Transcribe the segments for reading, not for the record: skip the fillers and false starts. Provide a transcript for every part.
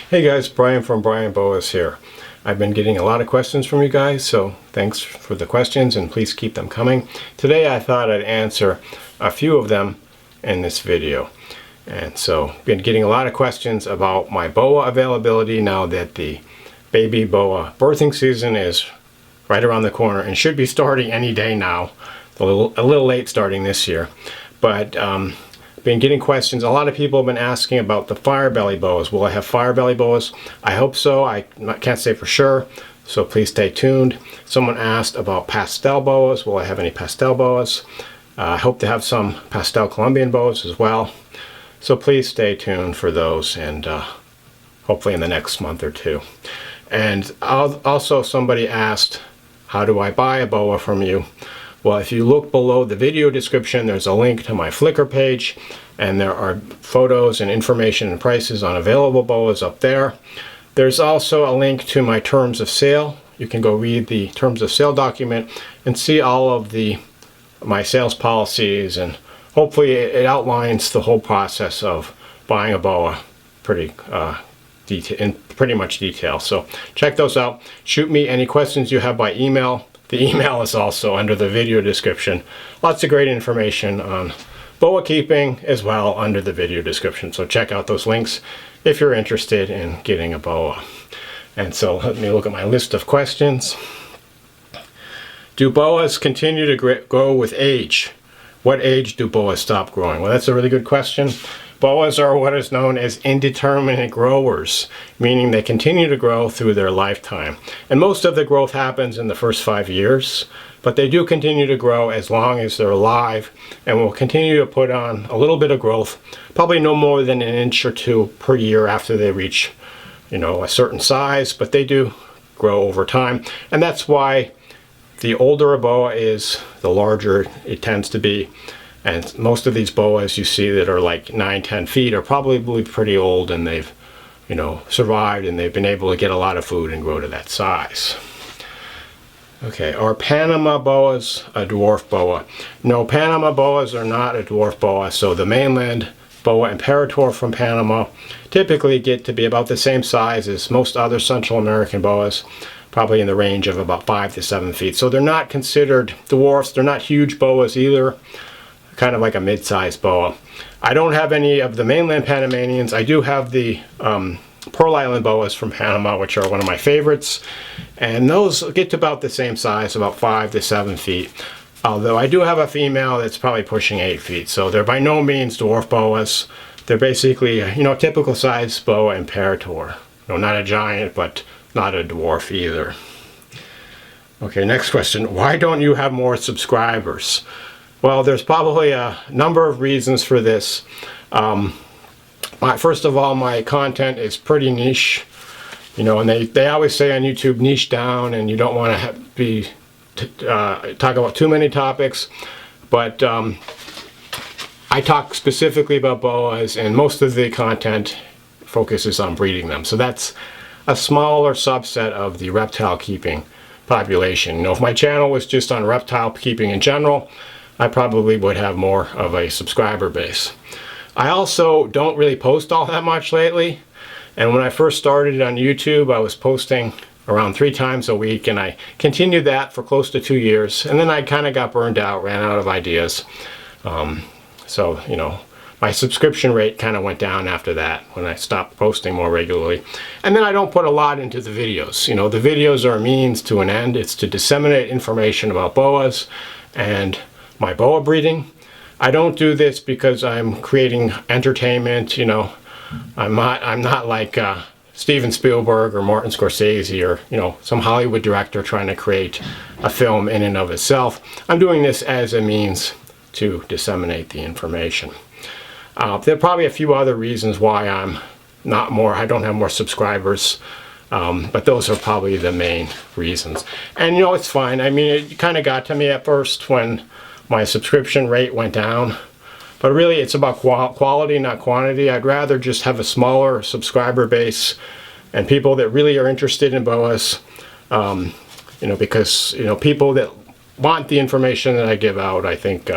Hey guys, Brian from Brian Boas here. I've been getting a lot of questions from you guys, so thanks for the questions and please keep them coming. Today I thought I'd answer a few of them in this video. And so been getting a lot of questions about my boa availability now that the baby boa birthing season is right around the corner and should be starting any day now. A little late starting this year, but been getting questions. A lot of people have been asking about the fire belly boas. Will I have fire belly boas? I hope so. I can't say for sure, so please stay tuned. Someone asked about pastel boas. Will I have any pastel boas? I hope to have some pastel Colombian boas as well, so please stay tuned for those, and hopefully in the next month or two. And also somebody asked, how do I buy a boa from you? Well, if you look below the video description, there's a link to my Flickr page, and there are photos and information and prices on available boas up there. There's also a link to my terms of sale. You can go read the terms of sale document and see all of my sales policies, and hopefully it outlines the whole process of buying a boa in pretty much detail. So check those out. Shoot me any questions you have by email. The email is also under the video description. Lots of great information on boa keeping as well under the video description. So check out those links if you're interested in getting a boa. And so let me look at my list of questions. Do boas continue to grow with age? What age do boas stop growing? Well, that's a really good question. Boas are what is known as indeterminate growers, meaning they continue to grow through their lifetime. And most of the growth happens in the first 5 years, but they do continue to grow as long as they're alive, and will continue to put on a little bit of growth, probably no more than an inch or two per year after they reach, a certain size, but they do grow over time. And that's why the older a boa is, the larger it tends to be. And most of these boas you see that are like 9-10 feet are probably pretty old, and they've survived, and they've been able to get a lot of food and grow to that size. Okay, are Panama boas a dwarf boa? No, Panama boas are not a dwarf boa. So the mainland boa imperator from Panama typically get to be about the same size as most other Central American boas, probably in the range of about 5 to 7 feet. So they're not considered dwarfs. They're not huge boas either. Kind of like a mid-sized boa. I don't have any of the mainland Panamanians. I do have the Pearl Island boas from Panama, which are one of my favorites, and those get to about the same size, about 5 to 7 feet. Although I do have a female that's probably pushing 8 feet, so they're by no means dwarf boas. They're basically, typical size boa imperator. Not a giant, but not a dwarf either. Okay, next question. Why don't you have more subscribers? Well, there's probably a number of reasons for this. First of all, my content is pretty niche, and they always say on YouTube, niche down, and you don't want to talk about too many topics. But I talk specifically about boas, and most of the content focuses on breeding them. So that's a smaller subset of the reptile keeping population. If my channel was just on reptile keeping in general, I probably would have more of a subscriber base. I also don't really post all that much lately, and when I first started on YouTube, I was posting around 3 times a week, and I continued that for close to 2 years, and then I kind of got burned out, ran out of ideas. My subscription rate kind of went down after that when I stopped posting more regularly. And then I don't put a lot into the videos. The videos are a means to an end. It's to disseminate information about boas and my boa breeding. I don't do this because I'm creating entertainment. I'm not like Steven Spielberg or Martin Scorsese or some Hollywood director trying to create a film in and of itself. I'm doing this as a means to disseminate the information. There are probably a few other reasons why I don't have more subscribers, but those are probably the main reasons. And it's fine. I mean, it kind of got to me at first when my subscription rate went down, but really it's about quality, not quantity. I'd rather just have a smaller subscriber base and people that really are interested in boas, because people that want the information that I give out, I think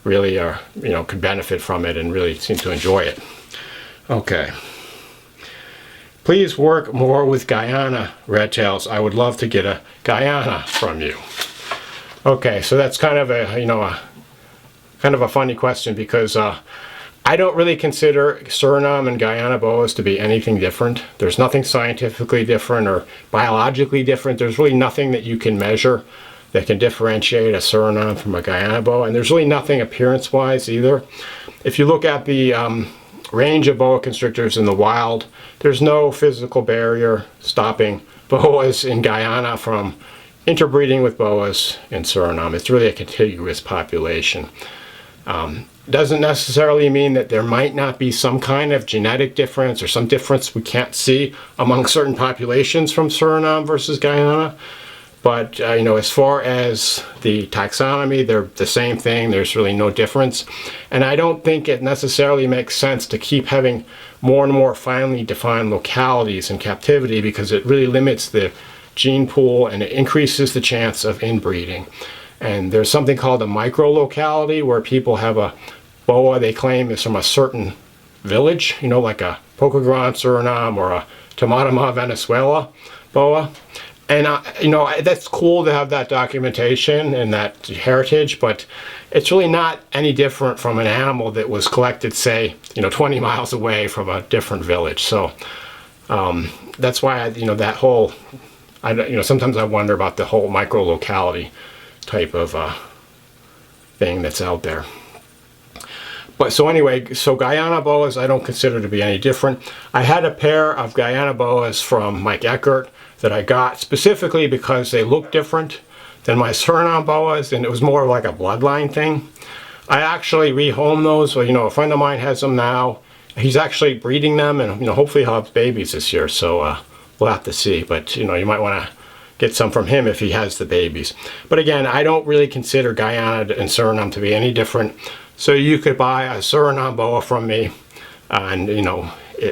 really are, could benefit from it and really seem to enjoy it. Okay. Please work more with Guyana redtails. I would love to get a Guyana from you. Okay, so that's kind of a kind of a funny question, because I don't really consider Suriname and Guyana boas to be anything different. There's nothing scientifically different or biologically different. There's really nothing that you can measure that can differentiate a Suriname from a Guyana boa, and there's really nothing appearance-wise either. If you look at the range of boa constrictors in the wild, there's no physical barrier stopping boas in Guyana from interbreeding with boas in Suriname. It's really a contiguous population. Doesn't necessarily mean that there might not be some kind of genetic difference or some difference we can't see among certain populations from Suriname versus Guyana. But as far as the taxonomy, they're the same thing. There's really no difference. And I don't think it necessarily makes sense to keep having more and more finely defined localities in captivity, because it really limits the gene pool and it increases the chance of inbreeding. And there's something called a micro-locality, where people have a boa they claim is from a certain village, like a Pocogran, Suriname, or a Tamatama, Venezuela boa. And that's cool to have that documentation and that heritage, but it's really not any different from an animal that was collected, say, 20 miles away from a different village. So that's why that whole, sometimes I wonder about the whole micro-locality type of thing that's out there. But so anyway, so Guyana boas I don't consider to be any different. I had a pair of Guyana boas from Mike Eckert that I got specifically because they look different than my Suriname boas, and it was more like a bloodline thing. I actually rehomed those. So, a friend of mine has them now. He's actually breeding them, and hopefully he'll have babies this year. So we'll have to see. But you might want to get some from him if he has the babies. But again, I don't really consider Guyana and Suriname to be any different. So you could buy a Suriname boa from me, and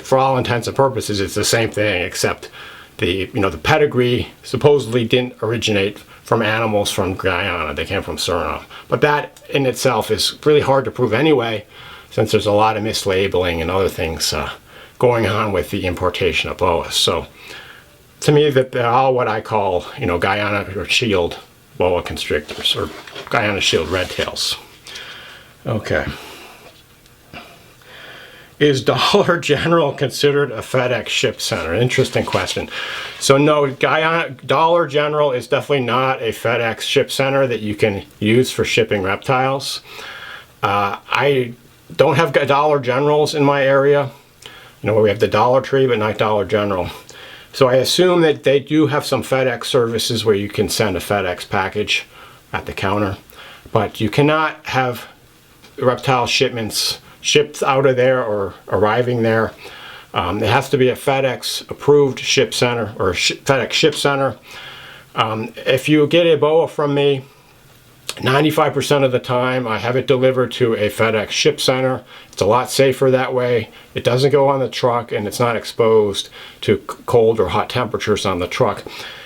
for all intents and purposes, it's the same thing, except the pedigree supposedly didn't originate from animals from Guyana. They came from Suriname. But that in itself is really hard to prove anyway, since there's a lot of mislabeling and other things going on with the importation of boas. So to me, that they're all what I call, Guyana or shield boa constrictors, or Guyana shield redtails. Okay. Is Dollar General considered a FedEx ship center? Interesting question. So no, Dollar General is definitely not a FedEx ship center that you can use for shipping reptiles. I don't have Dollar Generals in my area. We have the Dollar Tree, but not Dollar General. So I assume that they do have some FedEx services where you can send a FedEx package at the counter, but you cannot have reptile shipments shipped out of there or arriving there. It has to be a FedEx approved ship center or FedEx ship center. If you get a boa from me, 95% of the time I have it delivered to a FedEx ship center. It's a lot safer that way. It doesn't go on the truck, and it's not exposed to cold or hot temperatures on the truck,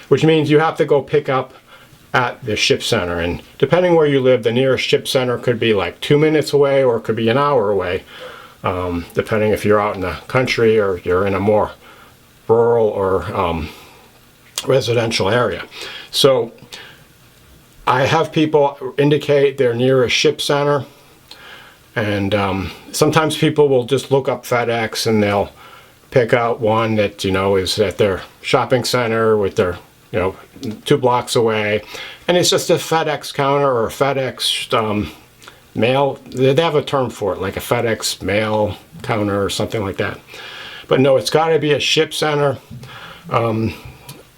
which means you have to go pick up at the ship center. And depending where you live, the nearest ship center could be like 2 minutes away, or it could be an hour away, depending if you're out in the country or you're in a more rural or residential area. So I have people indicate their nearest ship center, and sometimes people will just look up FedEx and they'll pick out one that is at their shopping center with their 2 blocks away, and it's just a FedEx counter or a FedEx mail. They have a term for it, like a FedEx mail counter or something like that. But no, it's got to be a ship center.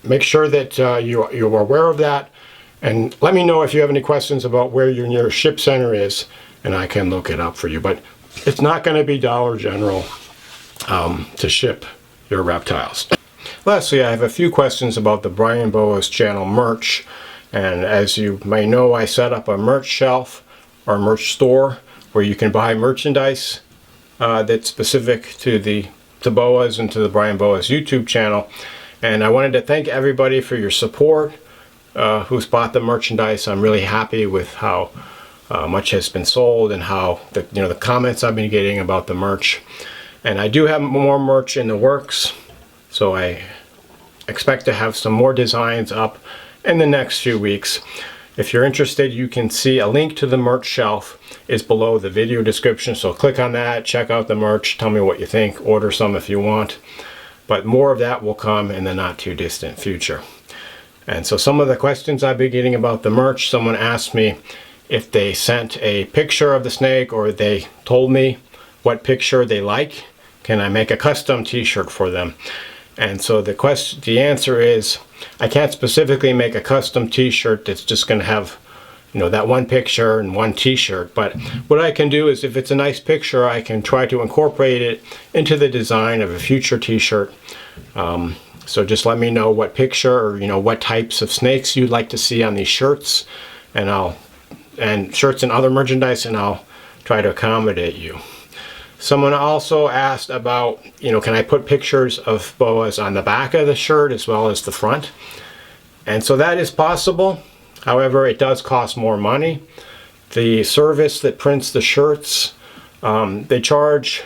Make sure that you're aware of that, and let me know if you have any questions about where your nearest ship center is, and I can look it up for you. But it's not going to be Dollar General to ship your reptiles. Lastly, I have a few questions about the Brian Boas channel merch. And as you may know, I set up a merch shelf or merch store where you can buy merchandise that's specific to the boas and to the Brian Boas YouTube channel. And I wanted to thank everybody for your support who's bought the merchandise. I'm really happy with how much has been sold and how the comments I've been getting about the merch. And I do have more merch in the works. So I expect to have some more designs up in the next few weeks. If you're interested, you can see a link to the merch shelf is below the video description. So click on that, check out the merch, tell me what you think, order some if you want. But more of that will come in the not too distant future. And so some of the questions I've been getting about the merch, someone asked me if they sent a picture of the snake or they told me what picture they like, can I make a custom t-shirt for them? And so the answer is, I can't specifically make a custom t-shirt that's just going to have, you know, that one picture and one t-shirt. But what I can do is, if it's a nice picture, I can try to incorporate it into the design of a future t-shirt. So just let me know what picture, or, you know, what types of snakes you'd like to see on these shirts, and shirts and other merchandise, and I'll try to accommodate you. Someone also asked about, you know, can I put pictures of boas on the back of the shirt as well as the front? And so that is possible. However, it does cost more money. The service that prints the shirts, they charge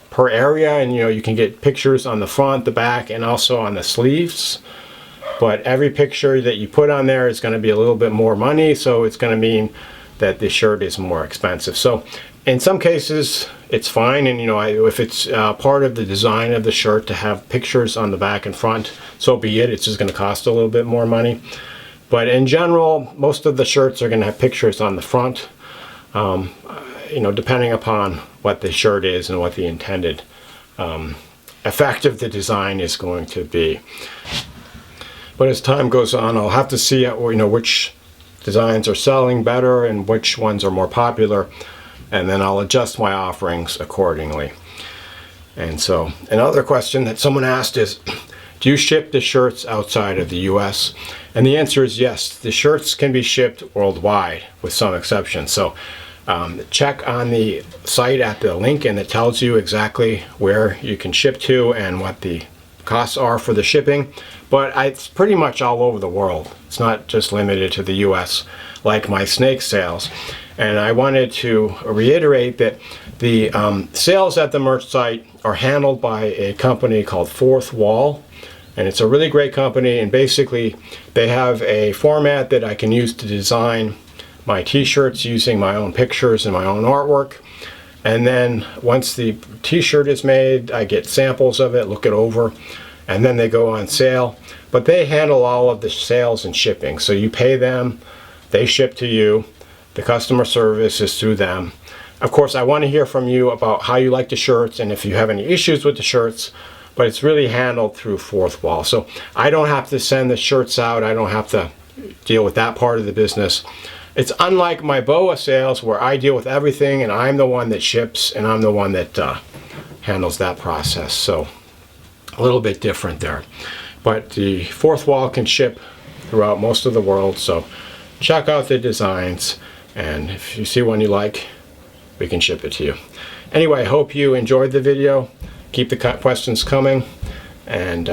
per area, and you know, you can get pictures on the front, the back, and also on the sleeves. But every picture that you put on there is going to be a little bit more money, so it's going to mean that the shirt is more expensive. So in some cases it's fine, and you know, if it's part of the design of the shirt to have pictures on the back and front, so be it. It's just going to cost a little bit more money. But in general, most of the shirts are going to have pictures on the front, you know, depending upon what the shirt is and what the intended effect of the design is going to be. But as time goes on, I'll have to see, you know, which designs are selling better and which ones are more popular, and then I'll adjust my offerings accordingly. And so another question that someone asked is, do you ship the shirts outside of the US? And the answer is yes. The shirts can be shipped worldwide with some exceptions. So check on the site at the link, and it tells you exactly where you can ship to and what the costs are for the shipping. But it's pretty much all over the world. It's not just limited to the US like my snake sales. And I wanted to reiterate that the sales at the merch site are handled by a company called Fourth Wall. And it's a really great company, and basically they have a format that I can use to design my t-shirts using my own pictures and my own artwork. And then once the t-shirt is made, I get samples of it, look it over, and then they go on sale. But they handle all of the sales and shipping. So you pay them, they ship to you, the customer service is through them. Of course, I want to hear from you about how you like the shirts and if you have any issues with the shirts, but it's really handled through Fourth Wall. So I don't have to send the shirts out, I don't have to deal with that part of the business. It's unlike my boa sales, where I deal with everything and I'm the one that ships and I'm the one that handles that process. So a little bit different there. But the Fourth Wall can ship throughout most of the world, so check out the designs, and if you see one you like, we can ship it to you. Anyway, I hope you enjoyed the video. Keep the questions coming, and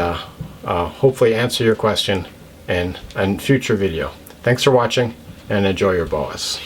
hopefully answer your question in a future video. Thanks for watching, and enjoy your boas.